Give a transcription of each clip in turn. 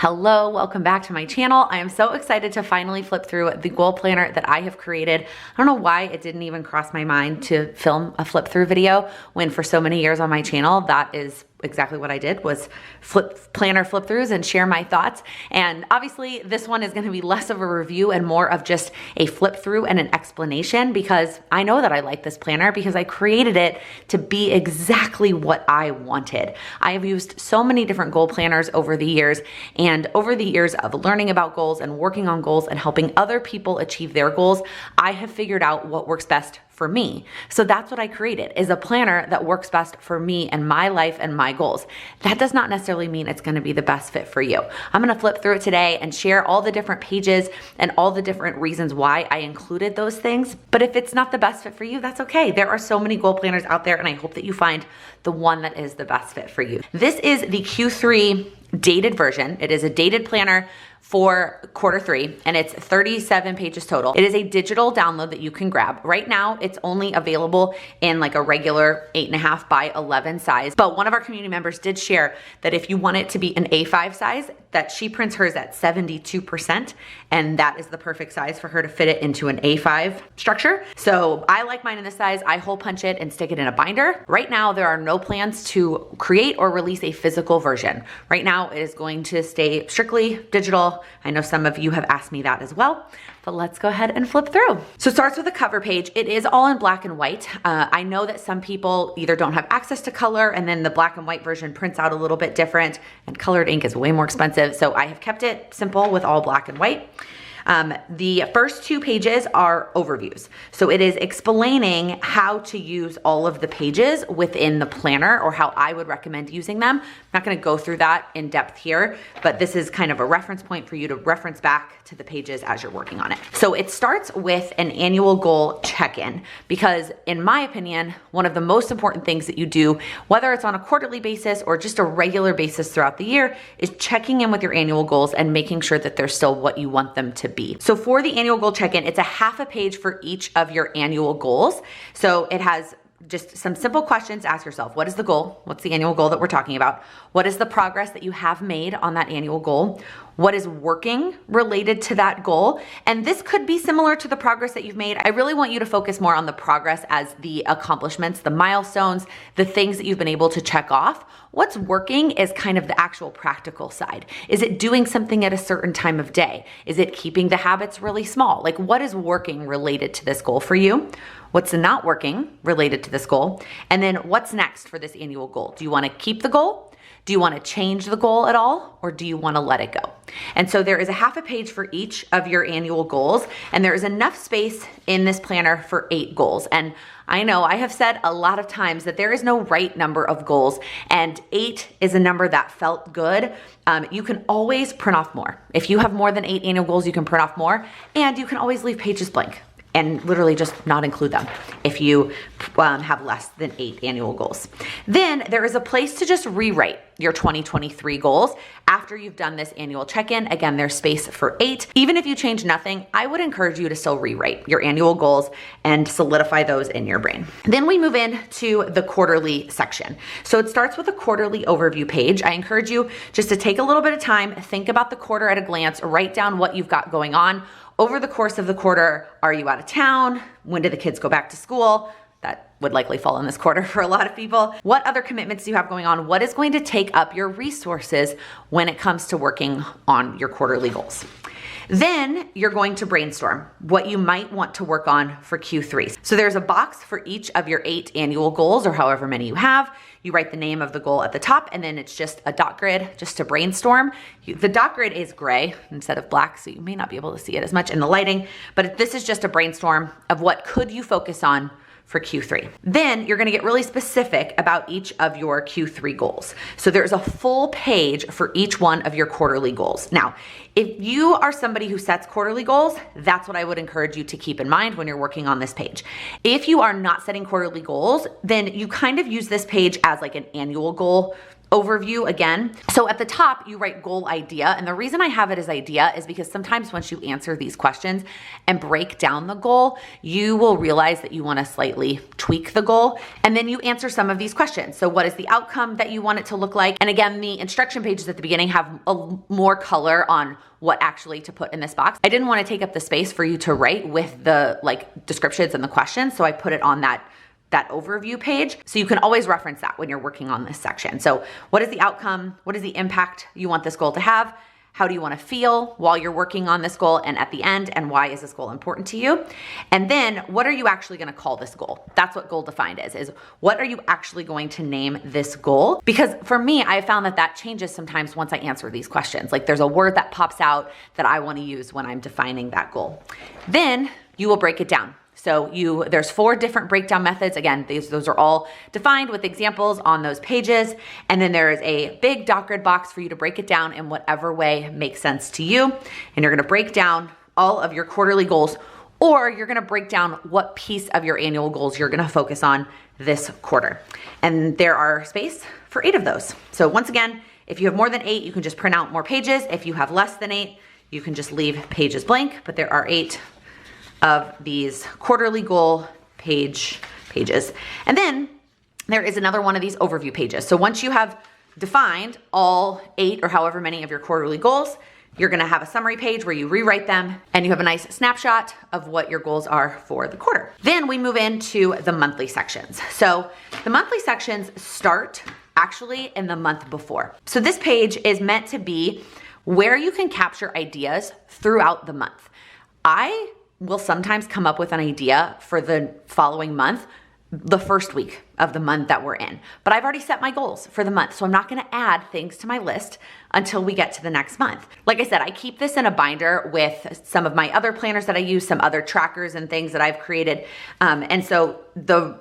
Hello, welcome back to my channel. I am so excited to finally flip through the goal planner that I have created. I don't know why it didn't even cross my mind to film a flip through video when for so many years on my channel, that is exactly what I did, was planner flip throughs and share my thoughts. And obviously this one is gonna be less of a review and more of just a flip through and an explanation, because I know that I like this planner because I created it to be exactly what I wanted. I have used so many different goal planners over the years, and over the years of learning about goals and working on goals and helping other people achieve their goals, I have figured out what works best for me. So that's what I created, is a planner that works best for me and my life and my goals. That does not necessarily mean it's gonna be the best fit for you. I'm gonna flip through it today and share all the different pages and all the different reasons why I included those things. But if it's not the best fit for you, that's okay. There are so many goal planners out there, and I hope that you find the one that is the best fit for you. This is the Q3 dated version. It is a dated planner for Q3, and it's 37 pages total. It is a digital download that you can grab. Right now, it's only available in like a regular 8.5 by 11 size, but one of our community members did share that if you want it to be an A5 size, that she prints hers at 72%, and that is the perfect size for her to fit it into an A5 structure. So I like mine in this size. I hole punch it and stick it in a binder. Right now, there are no plans to create or release a physical version. Right now, it is going to stay strictly digital. I know some of you have asked me that as well, but let's go ahead and flip through. So it starts with the cover page. It is all in black and white. I know that some people either don't have access to color, and then the black and white version prints out a little bit different, and colored ink is way more expensive. So I have kept it simple with all black and white. The first 2 pages are overviews. So it is explaining how to use all of the pages within the planner, or how I would recommend using them. I'm not gonna go through that in depth here, but this is kind of a reference point for you to reference back to the pages as you're working on it. So it starts with an annual goal check-in, because in my opinion, one of the most important things that you do, whether it's on a quarterly basis or just a regular basis throughout the year, is checking in with your annual goals and making sure that they're still what you want them to be. So for the annual goal check-in, it's a half a page for each of your annual goals. So it has just some simple questions. Ask yourself, what is the goal? What's the annual goal that we're talking about? What is the progress that you have made on that annual goal? What is working related to that goal? And this could be similar to the progress that you've made. I really want you to focus more on the progress as the accomplishments, the milestones, the things that you've been able to check off. What's working is kind of the actual practical side. Is it doing something at a certain time of day? Is it keeping the habits really small? Like, what is working related to this goal for you? What's not working related to this goal? And then what's next for this annual goal? Do you want to keep the goal? Do you want to change the goal at all, or do you want to let it go? And so there is a half a page for each of your annual goals, and there is enough space in this planner for 8 goals. And I know I have said a lot of times that there is no right number of goals, and 8 is a number that felt good. You can always print off more. If you have more than 8 annual goals, you can print off more, and you can always leave pages blank and literally just not include them if you have less than 8 annual goals. Then there is a place to just rewrite your 2023 goals after you've done this annual check-in. Again, there's space for 8. Even if you change nothing, I would encourage you to still rewrite your annual goals and solidify those in your brain. Then we move into the quarterly section. So it starts with a quarterly overview page. I encourage you just to take a little bit of time, think about the quarter at a glance, write down what you've got going on. Over the course of the quarter, are you out of town? When do the kids go back to school? That would likely fall in this quarter for a lot of people. What other commitments do you have going on? What is going to take up your resources when it comes to working on your quarterly goals? Then you're going to brainstorm what you might want to work on for Q3. So there's a box for each of your 8 annual goals, or however many you have. You write the name of the goal at the top, and then it's just a dot grid just to brainstorm. The dot grid is gray instead of black, so you may not be able to see it as much in the lighting, but this is just a brainstorm of what could you focus on for Q3. Then you're gonna get really specific about each of your Q3 goals. So there's a full page for each one of your quarterly goals. Now, if you are somebody who sets quarterly goals, that's what I would encourage you to keep in mind when you're working on this page. If you are not setting quarterly goals, then you kind of use this page as like an annual goal overview again. So at the top, you write goal idea. And the reason I have it as idea is because sometimes once you answer these questions and break down the goal, you will realize that you want to slightly tweak the goal. And then you answer some of these questions. So what is the outcome that you want it to look like? And again, the instruction pages at the beginning have more color on what actually to put in this box. I didn't want to take up the space for you to write with the descriptions and the questions. So I put it on that overview page. So you can always reference that when you're working on this section. So what is the outcome? What is the impact you want this goal to have? How do you want to feel while you're working on this goal and at the end? And why is this goal important to you? And then what are you actually going to call this goal? That's what goal defined is what are you actually going to name this goal? Because for me, I found that changes sometimes once I answer these questions. Like there's a word that pops out that I want to use when I'm defining that goal. Then you will break it down. So there's 4 different breakdown methods. Again, those are all defined with examples on those pages. And then there is a big dot grid box for you to break it down in whatever way makes sense to you. And you're gonna break down all of your quarterly goals, or you're gonna break down what piece of your annual goals you're gonna focus on this quarter. And there are space for 8 of those. So once again, if you have more than 8, you can just print out more pages. If you have less than 8, you can just leave pages blank, but there are 8 of these quarterly goal pages. And then there is another one of these overview pages. So once you have defined all 8 or however many of your quarterly goals, you're gonna have a summary page where you rewrite them and you have a nice snapshot of what your goals are for the quarter. Then we move into the monthly sections. So the monthly sections start actually in the month before. So this page is meant to be where you can capture ideas throughout the month. I will sometimes come up with an idea for the following month, the first week of the month that we're in. But I've already set my goals for the month, so I'm not gonna add things to my list until we get to the next month. Like I said, I keep this in a binder with some of my other planners that I use, some other trackers and things that I've created. And so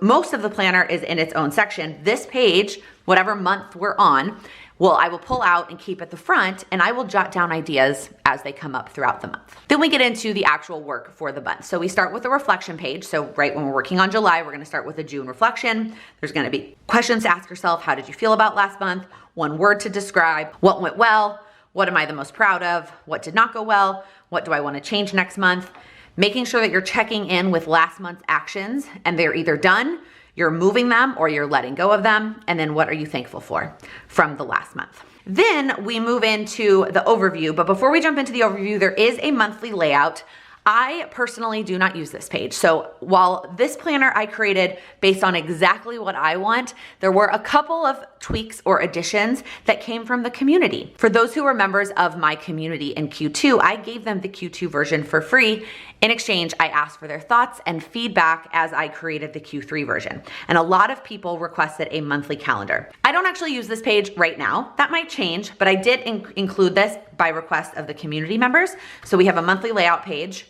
most of the planner is in its own section. This page, whatever month we're on, I will pull out and keep at the front, and I will jot down ideas as they come up throughout the month. Then we get into the actual work for the month. So we start with a reflection page. So right when we're working on July, we're gonna start with a June reflection. There's gonna be questions to ask yourself. How did you feel about last month? 1 word to describe. What went well? What am I the most proud of? What did not go well? What do I wanna change next month? Making sure that you're checking in with last month's actions and they're either done, you're moving them, or you're letting go of them. And then what are you thankful for from the last month? Then we move into the overview. But before we jump into the overview, there is a monthly layout. I personally do not use this page. So while this planner I created based on exactly what I want, there were a couple of tweaks or additions that came from the community. For those who were members of my community in Q2, I gave them the Q2 version for free. In exchange, I asked for their thoughts and feedback as I created the Q3 version. And a lot of people requested a monthly calendar. I don't actually use this page right now. That might change, but I did include this by request of the community members. So we have a monthly layout page.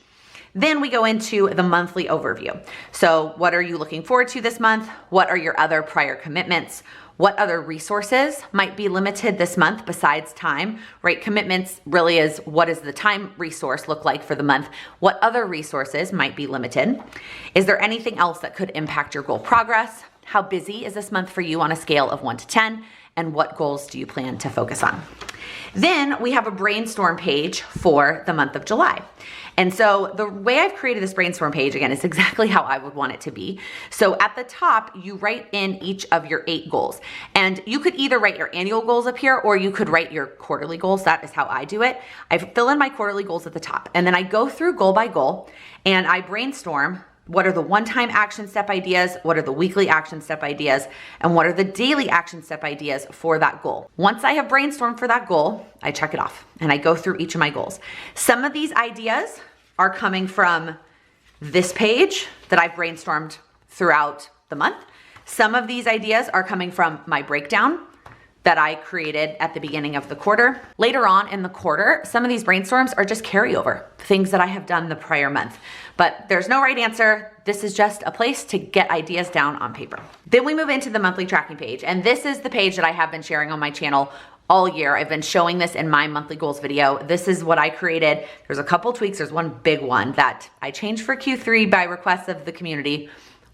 Then we go into the monthly overview. So what are you looking forward to this month? What are your other prior commitments? What other resources might be limited this month besides time, right? Commitments really is what does the time resource look like for the month? What other resources might be limited? Is there anything else that could impact your goal progress? How busy is this month for you on a scale of 1 to 10? And what goals do you plan to focus on? Then we have a brainstorm page for the month of July. And so the way I've created this brainstorm page, again, is exactly how I would want it to be. So at the top, you write in each of your 8 goals. And you could either write your annual goals up here, or you could write your quarterly goals. That is how I do it. I fill in my quarterly goals at the top. And then I go through goal by goal, and I brainstorm what are the one-time action step ideas, what are the weekly action step ideas, and what are the daily action step ideas for that goal. Once I have brainstormed for that goal, I check it off and I go through each of my goals. Some of these ideas are coming from this page that I've brainstormed throughout the month. Some of these ideas are coming from my breakdown that I created at the beginning of the quarter. Later on in the quarter, some of these brainstorms are just carryover, things that I have done the prior month. But there's no right answer. This is just a place to get ideas down on paper. Then we move into the monthly tracking page. And this is the page that I have been sharing on my channel all year. I've been showing this in my monthly goals video. This is what I created. There's a couple tweaks. There's one big one that I changed for Q3 by request of the community.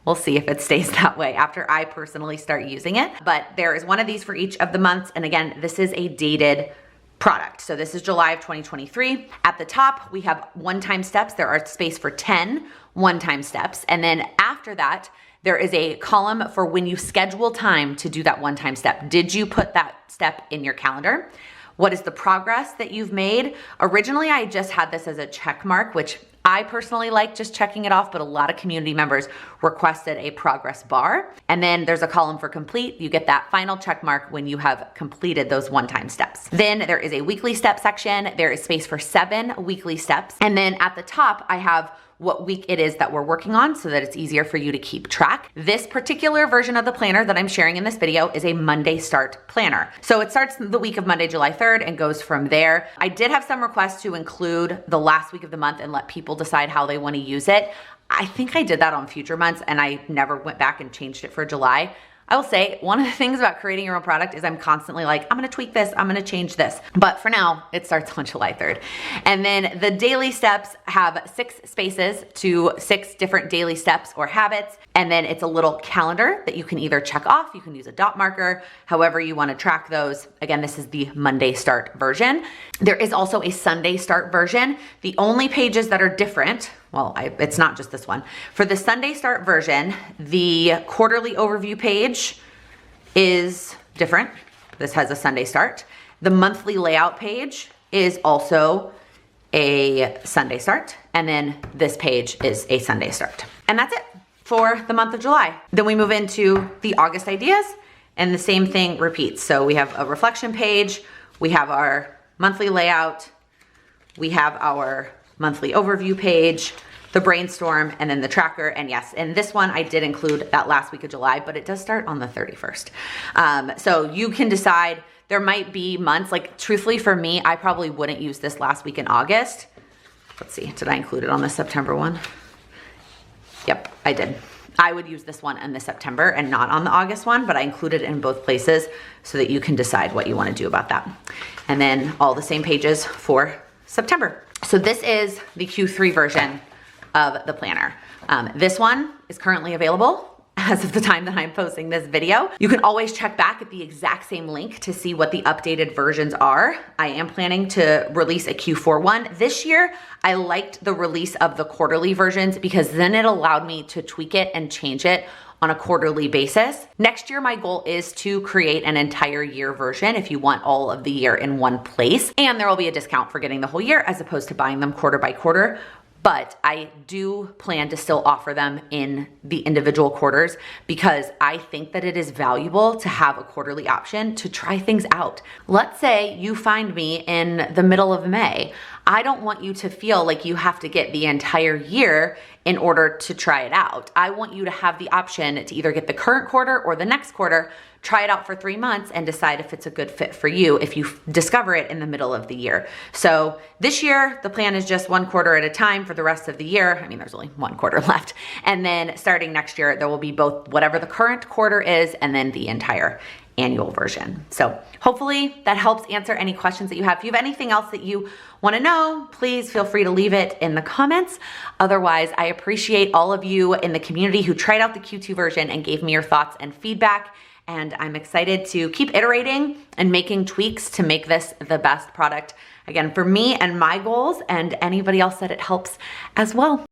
We'll see if it stays that way after I personally start using it. But there is one of these for each of the months. And again, this is a dated product. So this is July of 2023. At the top, we have one-time steps. There are space for 10 one-time steps. And then after that, there is a column for when you schedule time to do that one-time step. Did you put that step in your calendar? What is the progress that you've made? Originally, I just had this as a check mark, which I personally like just checking it off, but a lot of community members requested a progress bar. And then there's a column for complete. You get that final check mark when you have completed those one-time steps. Then there is a weekly step section. There is space for 7 weekly steps. And then at the top, I have what week it is that we're working on so that it's easier for you to keep track. This particular version of the planner that I'm sharing in this video is a Monday start planner. So it starts the week of Monday, July 3rd and goes from there. I did have some requests to include the last week of the month and let people decide how they want to use it. I think I did that on future months and I never went back and changed it for July. I will say one of the things about creating your own product is I'm constantly like, I'm gonna tweak this, I'm gonna change this. But for now, it starts on July 3rd. And then the daily steps have 6 spaces to 6 different daily steps or habits. And then it's a little calendar that you can either check off, you can use a dot marker, however you wanna track those. Again, this is the Monday start version. There is also a Sunday start version. The only pages that are different, well, it's not just this one. For the Sunday start version, the quarterly overview page is different. This has a Sunday start. The monthly layout page is also a Sunday start. And then this page is a Sunday start. And that's it for the month of July. Then we move into the August ideas and the same thing repeats. So we have a reflection page, we have our monthly layout, we have our monthly overview page, the brainstorm, and then the tracker. And yes, in this one, I did include that last week of July, but it does start on the 31st. So you can decide. There might be months, like truthfully for me, I probably wouldn't use this last week in August. Let's see, did I include it on the September one? Yep, I did. I would use this one in the September and not on the August one, but I included it in both places so that you can decide what you want to do about that. And then all the same pages for September. So this is the Q3 version of the planner. This one is currently available as of the time that I'm posting this video. You can always check back at the exact same link to see what the updated versions are. I am planning to release a Q4 one. This year, I liked the release of the quarterly versions because then it allowed me to tweak it and change it on a quarterly basis. Next year, my goal is to create an entire year version if you want all of the year in one place. And there will be a discount for getting the whole year as opposed to buying them quarter by quarter. But I do plan to still offer them in the individual quarters because I think that it is valuable to have a quarterly option to try things out. Let's say you find me in the middle of May. I don't want you to feel like you have to get the entire year in order to try it out. I want you to have the option to either get the current quarter or the next quarter, try it out for 3 months and decide if it's a good fit for you if you discover it in the middle of the year. So this year, the plan is just 1 quarter at a time for the rest of the year. I mean, there's only 1 quarter left. And then starting next year, there will be both whatever the current quarter is and then the entire annual version. So hopefully that helps answer any questions that you have. If you have anything else that you want to know, please feel free to leave it in the comments. Otherwise, I appreciate all of you in the community who tried out the Q2 version and gave me your thoughts and feedback. And I'm excited to keep iterating and making tweaks to make this the best product, again, for me and my goals and anybody else that it helps as well.